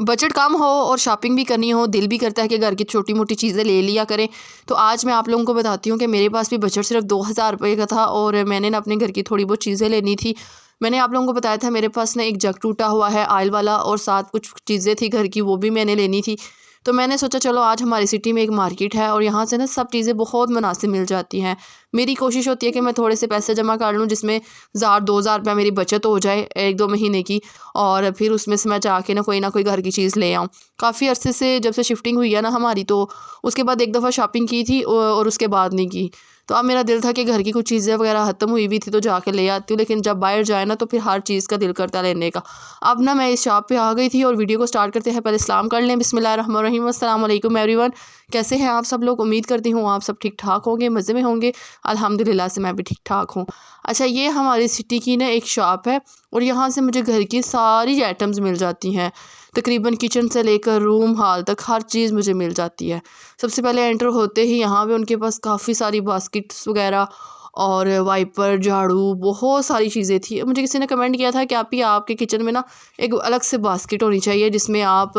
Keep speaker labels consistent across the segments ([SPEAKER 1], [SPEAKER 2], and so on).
[SPEAKER 1] Budget कम हो और shopping भी करनी हो, दिल भी करता है कि घर की छोटी मोटी चीज़ें ले लिया करें। तो आज मैं आप लोगों को बताती हूँ कि मेरे पास भी बजट सिर्फ 2000 रुपये का था और मैंने ना अपने घर की थोड़ी बहुत चीज़ें लेनी थी। मैंने आप लोगों को बताया था मेरे पास ना एक जग टूटा हुआ है ऑयल वाला, और साथ कुछ चीज़ें थी घर की, वो भी मैंने लेनी थी। तो मैंने सोचा चलो आज हमारी सिटी में एक मार्केट है और यहाँ से ना सब चीज़ें बहुत मुनासिब मिल जाती हैं। मेरी कोशिश होती है कि मैं थोड़े से पैसे जमा कर लूँ जिसमें 1000-2000 रुपया मेरी बचत हो जाए 1-2 महीने की, और फिर उसमें से मैं जाके ना कोई घर की चीज़ ले आऊँ। काफ़ी अरसे से जब से शिफ्टिंग हुई है ना हमारी, तो उसके बाद एक दफ़ा शॉपिंग की थी और उसके बाद नहीं की। तो अब मेरा दिल था कि घर की कुछ चीज़ें वगैरह ख़त्म हुई हुई थी तो जाके ले आती हूँ, लेकिन जब बाहर जाए ना तो फिर हर चीज़ का दिल करता है लेने का। अब ना मैं इस शॉप पे आ गई थी और वीडियो को स्टार्ट करते हैं पहले सलाम कर लें। बिस्मिल्लाहिर्रहमानिर्रहीम, अस्सलाम वालेकुम एवरीवन। कैसे हैं आप सब लोग? उम्मीद करती हूँ आप सब ठीक ठाक होंगे, मज़े में होंगे। अल्हम्दुलिल्लाह से मैं भी ठीक ठाक हूँ। अच्छा, ये हमारी सिटी की ना एक शॉप है और यहाँ से मुझे घर की सारी आइटम्स मिल जाती हैं। तकरीबन किचन से लेकर रूम हाल तक हर चीज़ मुझे मिल जाती है। सबसे पहले एंटर होते ही यहाँ पे उनके पास काफ़ी सारी बास्केट्स वगैरह और वाइपर, झाड़ू, बहुत सारी चीज़ें थी। मुझे किसी ने कमेंट किया था कि आपके किचन में ना एक अलग से बास्केट होनी चाहिए जिसमें आप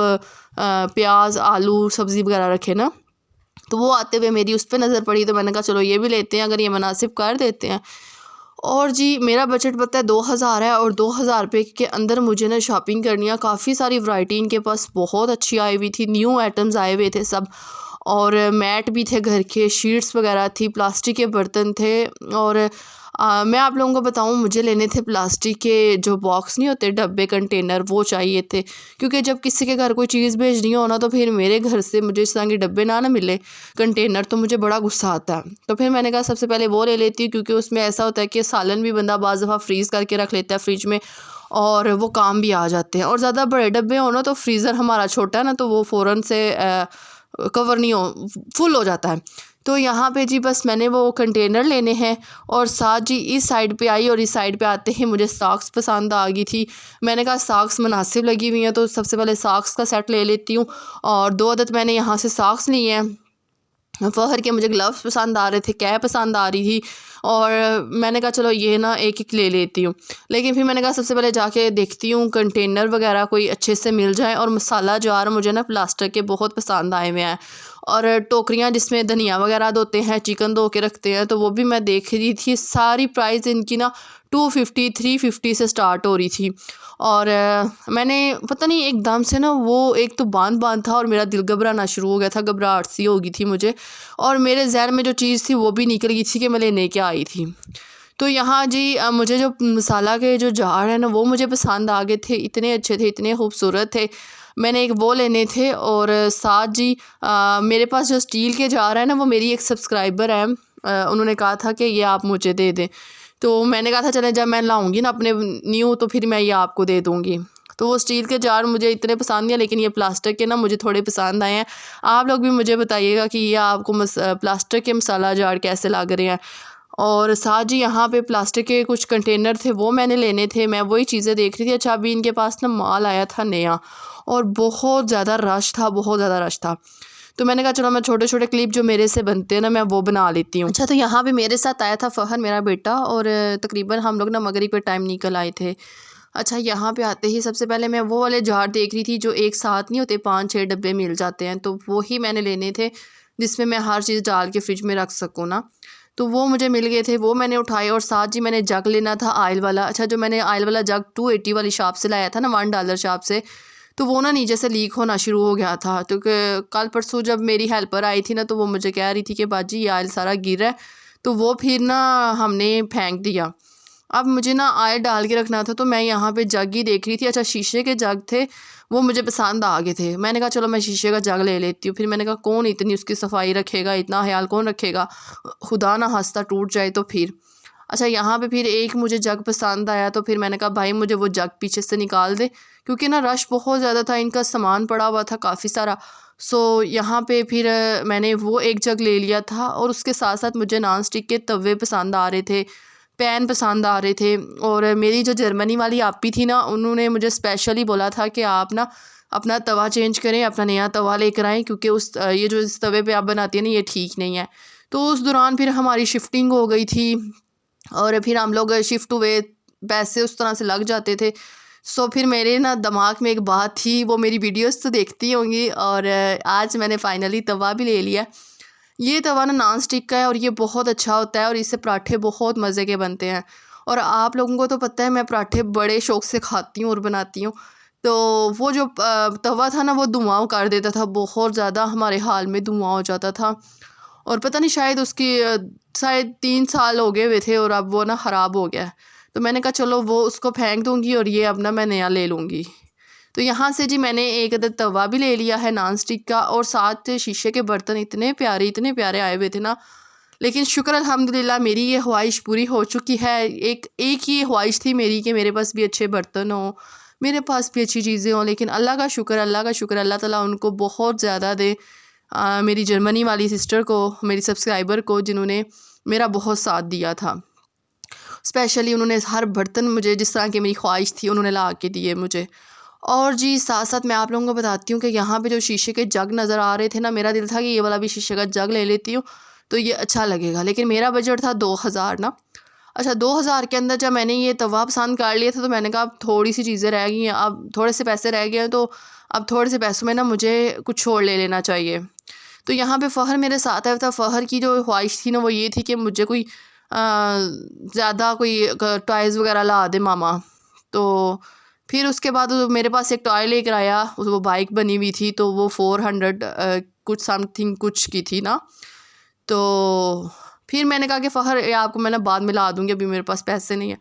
[SPEAKER 1] प्याज, आलू, सब्ज़ी वगैरह रखें ना। तो वो आते हुए मेरी उस पे नज़र पड़ी तो मैंने कहा चलो ये भी लेते हैं, अगर ये मुनासिब कर देते हैं। और जी मेरा बजट पता है 2000 है और 2000 रुपये के अंदर मुझे ना शॉपिंग करनी है। काफ़ी सारी वैरायटी इनके पास बहुत अच्छी आई हुई थी, न्यू आइटम्स आए हुए थे सब, और मैट भी थे घर के, शीट्स वगैरह थी, प्लास्टिक के बर्तन थे। और मैं आप लोगों को बताऊं, मुझे लेने थे प्लास्टिक के जो बॉक्स नहीं होते, डब्बे, कंटेनर, वो चाहिए थे। क्योंकि जब किसी के घर कोई चीज़ भेजनी हो ना तो फिर मेरे घर से मुझे इस तरह के डब्बे ना मिले, कंटेनर, तो मुझे बड़ा गुस्सा आता है। तो फिर मैंने कहा सबसे पहले वो ले लेती हूँ, क्योंकि उसमें ऐसा होता है कि सालन भी बंदा बाज़ दफ़ा फ्रीज़ करके रख लेता है फ्रिज में, और वो काम भी आ जाते हैं। और ज़्यादा बड़े डब्बे हो ना तो फ्रीज़र हमारा छोटा है ना, तो वो फ़ौरन से कवर नहीं हो, फुल हो जाता है। तो यहाँ पे जी बस मैंने वो कंटेनर लेने हैं, और साथ जी इस साइड पे आई और इस साइड पे आते ही मुझे सॉक्स पसंद आ गई थी। मैंने कहा सॉक्स मुनासिब लगी हुई हैं तो सबसे पहले सॉक्स का सेट ले लेती हूँ, और 2 अदद मैंने यहाँ से सॉक्स लिए हैं। फ़हर के मुझे ग्लव्स पसंद आ रहे थे, कैप पसंद आ रही थी, और मैंने कहा चलो ये ना एक ले लेती हूँ। लेकिन फिर मैंने कहा सबसे पहले जाके देखती हूँ कंटेनर वगैरह कोई अच्छे से मिल जाए, और मसाला जार मुझे ना प्लास्टिक के बहुत पसंद आए हुए हैं, और टोकरियाँ जिसमें धनिया वगैरह धोते हैं, चिकन धो के रखते हैं, तो वो भी मैं देख रही थी। सारी प्राइस इनकी ना 250 350 से स्टार्ट हो रही थी। और मैंने पता नहीं एकदम से ना वो एक तो बांध था और मेरा दिल घबराना शुरू हो गया था, घबराहट सी हो गई थी मुझे, और मेरे ज़हन में जो चीज़ थी वो भी निकल गई थी कि मैं लेने क्या आई थी। तो यहाँ जी मुझे जो मसाला के जो जार है ना वो मुझे पसंद आ गए थे, इतने अच्छे थे, इतने खूबसूरत थे। मैंने एक वो लेने थे, और साथ जी मेरे पास जो स्टील के जार है ना, वो मेरी एक सब्सक्राइबर है, उन्होंने कहा था कि ये आप मुझे दे दें। तो मैंने कहा था चले जब मैं लाऊंगी ना अपने न्यू तो फिर मैं ये आपको दे दूँगी। तो वो स्टील के जार मुझे इतने पसंद नहीं है, लेकिन ये प्लास्टिक के ना मुझे थोड़े पसंद आए हैं। आप लोग भी मुझे बताइएगा कि ये आपको प्लास्टिक के मसाला जार कैसे लग रहे हैं। और साथ जी यहाँ पे प्लास्टिक के कुछ कंटेनर थे, वो मैंने लेने थे, मैं वही चीज़ें देख रही थी। अच्छा, अभी इनके पास ना माल आया था नया, और बहुत ज़्यादा रश था, बहुत ज़्यादा रश था। तो मैंने कहा चलो मैं छोटे छोटे क्लिप जो मेरे से बनते हैं ना मैं वो बना लेती हूँ। अच्छा, तो यहाँ पे मेरे साथ आया था फ़हर, मेरा बेटा, और तकरीबन हम लोग ना मगरिब के टाइम निकल आए थे। अच्छा, यहाँ पे आते ही सबसे पहले मैं वो वाले जार देख रही थी जो एक साथ नहीं होते, 5-6 डब्बे मिल जाते हैं, तो वो ही मैंने लेने थे जिसमें मैं हर चीज़ डाल के फ्रिज में रख सकूँ ना। तो वो मुझे मिल गए थे, वो मैंने उठाए, और साथ जी मैंने जग लेना था ऑयल वाला। अच्छा, जो मैंने ऑयल वाला जग 280 वाली शॉप से लाया था ना, $1 शॉप से, तो वो ना नीचे से लीक होना शुरू हो गया था। तो कल परसों जब मेरी हेल्पर आई थी ना, तो वो मुझे कह रही थी कि बाजी ये ऑयल सारा गिर रहा है, तो वो फिर ना हमने फेंक दिया। अब मुझे ना ऑयल डाल के रखना था, तो मैं यहाँ पे जग ही देख रही थी। अच्छा, शीशे के जग थे, वो मुझे पसंद आ गए थे। मैंने कहा चलो मैं शीशे का जग ले लेती हूँ। फिर मैंने कहा कौन इतनी उसकी सफाई रखेगा, इतना ख्याल कौन रखेगा, खुदा ना हंसता टूट जाए तो फिर। अच्छा, यहाँ पे फिर एक मुझे जग पसंद आया, तो फिर मैंने कहा भाई मुझे वो जग पीछे से निकाल दे, क्योंकि ना रश बहुत ज़्यादा था, इनका सामान पड़ा हुआ था काफ़ी सारा। सो यहाँ पे फिर मैंने वो एक जग ले लिया था, और उसके साथ साथ मुझे नॉन स्टिक के तवे पसंद आ रहे थे, पैन पसंद आ रहे थे। और मेरी जो जर्मनी वाली आपी थी ना, उन्होंने मुझे स्पेशली बोला था कि आप ना अपना तवा चेंज करें, अपना नया तवा लेकर आएँ, क्योंकि ये जो इस तवे पे आप बनाती हैं ना ये ठीक नहीं है। तो उस दौरान फिर हमारी शिफ्टिंग हो गई थी, और फिर हम लोग शिफ्ट हुए, पैसे उस तरह से लग जाते थे। सो फिर मेरे ना दिमाग में एक बात थी, वो मेरी वीडियोस तो देखती होंगी, और आज मैंने फ़ाइनली तवा भी ले लिया। ये तवा ना नॉन स्टिक का है और ये बहुत अच्छा होता है और इससे पराठे बहुत मज़े के बनते हैं। और आप लोगों को तो पता है मैं पराठे बड़े शौक़ से खाती हूँ और बनाती हूँ। तो वो जो तवा था ना वो धुआँ कर देता था, बहुत ज़्यादा हमारे हाल में धुआँ हो जाता था। और पता नहीं शायद उसकी शायद 3 साल हो गए हुए थे और अब वो ना ख़राब हो गया है। तो मैंने कहा चलो वो उसको फेंक दूँगी और ये अब ना मैं नया ले लूँगी। तो यहाँ से जी मैंने एक अदद तवा भी ले लिया है नॉन स्टिक का, और साथ शीशे के बर्तन इतने प्यारे आए हुए थे ना। लेकिन शुक्र अल्हम्दुलिल्लाह मेरी ये ख्वाहिश पूरी हो चुकी है। एक एक ही ख्वाहिश थी मेरी कि मेरे पास भी अच्छे बर्तन हों, मेरे पास भी अच्छी चीज़ें हों। लेकिन अल्लाह का शुक्र, अल्लाह ताला उनको बहुत ज़्यादा दे। मेरी जर्मनी वाली सिस्टर को, मेरी सब्सक्राइबर को, जिन्होंने मेरा बहुत साथ दिया था। स्पेशली उन्होंने हर बर्तन मुझे जिस तरह की मेरी ख्वाहिश थी उन्होंने ला के दिए मुझे। और जी साथ साथ मैं आप लोगों को बताती हूँ कि यहाँ पे जो शीशे के जग नज़र आ रहे थे ना, मेरा दिल था कि ये वाला भी शीशे का जग ले लेती हूँ तो ये अच्छा लगेगा। लेकिन मेरा बजट था 2000 ना। अच्छा 2000 के अंदर जब मैंने ये तवा पसंद कर लिया था तो मैंने कहा अब थोड़ी सी चीज़ें रह गई हैं, अब थोड़े से पैसे रह गए हैं, तो अब थोड़े से पैसों में ना मुझे कुछ और ले लेना चाहिए। तो यहाँ पे फ़हर मेरे साथ आया था। फ़हर की जो ख्वाहिश थी ना वो ये थी कि मुझे कोई ज़्यादा कोई टॉयज़ वगैरह ला दे मामा। तो फिर उसके बाद मेरे पास एक टॉय लेकर आया, वो बाइक बनी हुई थी, तो वो 400 कुछ समथिंग कुछ की थी ना। तो फिर मैंने कहा कि फ़हर ये आपको मैं ना बाद में ला दूँगी, अभी मेरे पास पैसे नहीं है।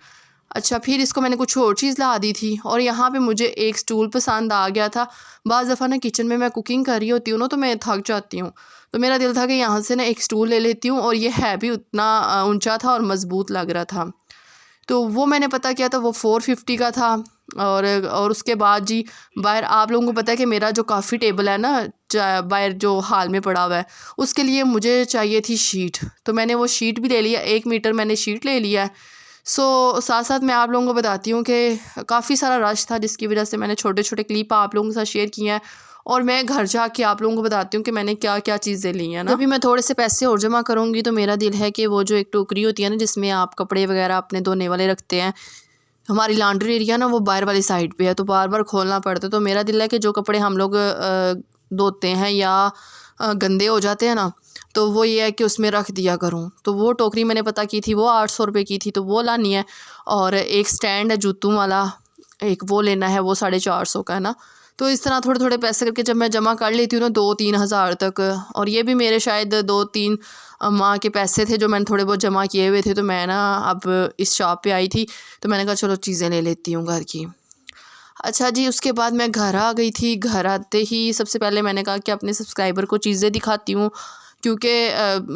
[SPEAKER 1] अच्छा फिर इसको मैंने कुछ और चीज़ ला दी थी, और यहाँ पे मुझे एक स्टूल पसंद आ गया था। बाज़ दफ़ा ना किचन में मैं कुकिंग कर रही होती हूँ ना तो मैं थक जाती हूँ, तो मेरा दिल था कि यहाँ से ना एक स्टूल ले लेती हूँ, और ये है भी उतना ऊंचा था और मज़बूत लग रहा था। तो वो मैंने पता किया था, वो 450 का था। और उसके बाद जी बाहर आप लोगों को पता है कि मेरा जो काफ़ी टेबल है ना बाहर जो हाल में पड़ा हुआ है, उसके लिए मुझे चाहिए थी शीट। तो मैंने वो शीट भी ले लिया, 1 मीटर मैंने शीट ले लिया है। साथ साथ मैं आप लोगों को बताती हूँ कि काफ़ी सारा रश था, जिसकी वजह से मैंने छोटे छोटे क्लिप आप लोगों के साथ शेयर किए हैं, और मैं घर जाके आप लोगों को बताती हूँ कि मैंने क्या क्या चीज़ें ली हैं ना। जब भी मैं थोड़े से पैसे और जमा करूँगी तो मेरा दिल है कि वो जो एक टोकरी होती है ना जिसमें आप कपड़े वगैरह अपने धोने वाले रखते हैं, हमारी लॉन्ड्री एरिया ना वो बाहर वाली साइड पे है, तो बार बार खोलना पड़ता है। तो मेरा दिल है कि जो कपड़े हम लोग धोते हैं या गंदे हो जाते हैं ना, तो वो ये है कि उसमें रख दिया करूँ। तो वो टोकरी मैंने पता की थी, वो 800 रुपये की थी, तो वो लानी है। और एक स्टैंड है जूतों वाला, एक वो लेना है, वो 450 का है ना। तो इस तरह थोड़े थोड़े पैसे करके जब मैं जमा कर लेती हूँ ना 2-3 हज़ार तक, और ये भी मेरे शायद 2-3 माह के पैसे थे जो मैंने थोड़े बहुत जमा किए हुए थे। तो मैं ना अब इस शॉप पे आई थी, तो मैंने कहा चलो चीज़ें ले लेती हूँ घर की। अच्छा जी उसके बाद मैं घर आ गई थी। घर आते ही सबसे पहले मैंने कहा कि अपने सब्सक्राइबर को चीज़ें दिखाती हूँ, क्योंकि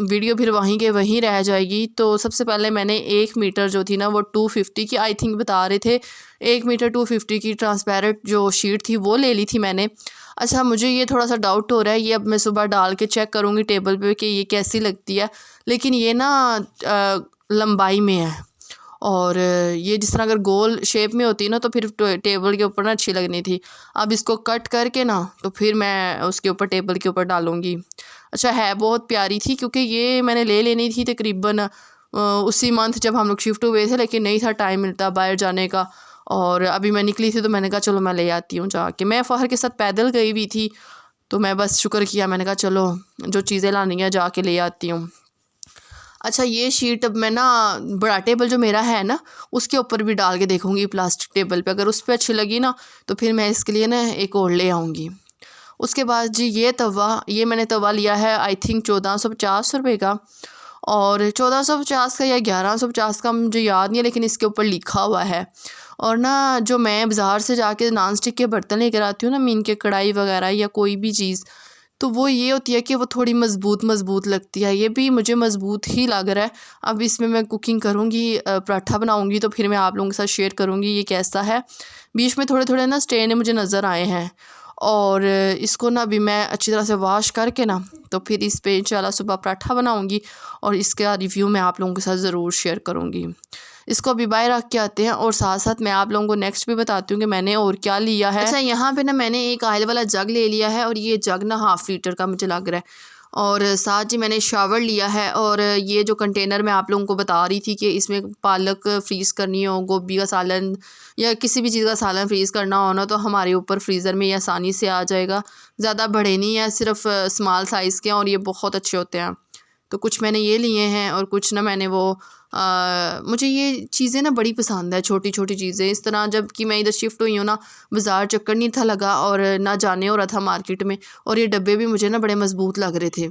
[SPEAKER 1] वीडियो फिर वहीं के वहीं रह जाएगी। तो सबसे पहले मैंने 1 मीटर जो थी ना वो 250 की आई थिंक बता रहे थे, 1 मीटर 250 की ट्रांसपेरेंट जो शीट थी वो ले ली थी मैंने। अच्छा मुझे ये थोड़ा सा डाउट हो रहा है, ये अब मैं सुबह डाल के चेक करूँगी टेबल पे कि ये कैसी लगती है। लेकिन ये ना लंबाई में है, और ये जिस तरह अगर गोल शेप में होती ना तो फिर टेबल के ऊपर ना अच्छी लगनी थी। अब इसको कट करके ना तो फिर मैं उसके ऊपर टेबल के ऊपर डालूँगी। अच्छा है बहुत प्यारी थी, क्योंकि ये मैंने ले लेनी थी तकरीबन उसी मंथ जब हम लोग शिफ्ट हुए थे, लेकिन नहीं था टाइम मिलता बाहर जाने का। और अभी मैं निकली थी तो मैंने कहा चलो मैं ले आती हूँ जाके। मैं फ़हर के साथ पैदल गई हुई थी, तो मैं बस शुक्र किया, मैंने कहा चलो जो चीज़ें लानी है जाके ले आती हूँ। अच्छा ये शीट अब मैं ना बड़ा टेबल जो मेरा है ना उसके ऊपर भी डाल के देखूँगी प्लास्टिक टेबल पे, अगर उस पर अच्छी लगी ना तो फिर मैं इसके लिए ना एक और ले आऊँगी। उसके बाद जी ये मैंने तवा लिया है आई थिंक 1450 रुपये का, और 1450 का या 1150 का मुझे याद नहीं है, लेकिन इसके ऊपर लिखा हुआ है। और ना जो मैं बाज़ार से जाके नॉन स्टिक के बर्तन लेकर आती हूँ ना, मीन के कढ़ाई वगैरह या कोई भी चीज़, तो वो ये होती है कि वो थोड़ी मज़बूत लगती है। ये भी मुझे मज़बूत ही लग रहा है। अब इसमें मैं कुकिंग करूँगी, पराठा बनाऊँगी, तो फिर मैं आप लोगों के साथ शेयर करूँगी ये कैसा है। बीच में थोड़े थोड़े ना स्टेन मुझे नज़र आए हैं, और इसको ना अभी मैं अच्छी तरह से वॉश करके ना तो फिर इस पे इंशाल्लाह सुबह पराठा बनाऊँगी, और इसका रिव्यू मैं आप लोगों के साथ ज़रूर शेयर करूँगी। इसको अभी बाहर रख के आते हैं, और साथ साथ मैं आप लोगों को नेक्स्ट भी बताती हूँ कि मैंने और क्या लिया है। अच्छा यहाँ पे ना मैंने एक ऑयल वाला जग ले लिया है, और ये जग ना 1/2 लीटर का मुझे लग रहा है, और साथ जी मैंने शावर लिया है। और ये जो कंटेनर मैं आप लोगों को बता रही थी कि इसमें पालक फ्रीज़ करनी हो, गोभी का सालन या किसी भी चीज़ का सालन फ्रीज़ करना हो ना, तो हमारे ऊपर फ्रीज़र में ये आसानी से आ जाएगा। ज़्यादा बड़े नहीं है, सिर्फ स्मॉल साइज़ के हैं और ये बहुत अच्छे होते हैं। तो कुछ मैंने ये लिए हैं और कुछ ना मैंने वो मुझे ये चीज़ें ना बड़ी पसंद है, छोटी छोटी चीज़ें। इस तरह जब कि मैं इधर शिफ्ट हुई हूँ ना, बाज़ार चक्कर नहीं था लगा और ना जाने हो रहा था मार्केट में, और ये डब्बे भी मुझे ना बड़े मज़बूत लग रहे थे।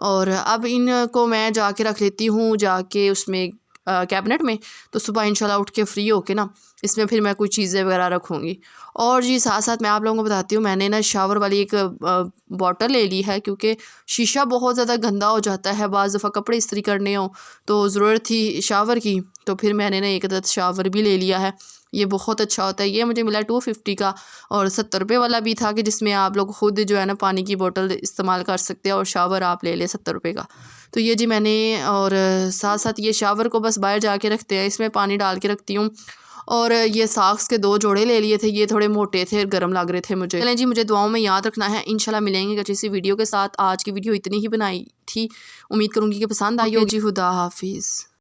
[SPEAKER 1] और अब इनको मैं जाके रख लेती हूँ जाके उसमें कैबिनेट में। तो सुबह इंशाल्लाह उठ के फ्री होके ना इसमें फिर मैं कोई चीज़ें वगैरह रखूँगी। और जी साथ साथ मैं आप लोगों को बताती हूँ, मैंने ना शावर वाली एक बॉटल ले ली है, क्योंकि शीशा बहुत ज़्यादा गंदा हो जाता है, बाज़ दफ़ा कपड़े इस्त्री करने हो तो ज़रूरत थी शावर की, तो फिर मैंने ना एक अदद शावर भी ले लिया है। ये बहुत अच्छा होता है। ये मुझे मिला 250 का, और 70 रुपये वाला भी था कि जिसमें आप लोग खुद जो है ना पानी की बोतल इस्तेमाल कर सकते हैं और शावर आप ले लें 70 रुपये का। तो ये जी मैंने, और साथ साथ ये शावर को बस बाहर जाके रखते हैं, इसमें पानी डाल के रखती हूँ। और ये सॉक्स के 2 जोड़े ले लिए थे, ये थोड़े मोटे थे, गर्म लग रहे थे मुझे। चलें जी, मुझे दुआओं में याद रखना है। इंशाल्लाह मिलेंगे एक अच्छी सी वीडियो के साथ। आज की वीडियो इतनी ही बनाई थी, उम्मीद करूँगी कि पसंद आई होगी। जी खुदा हाफिज़।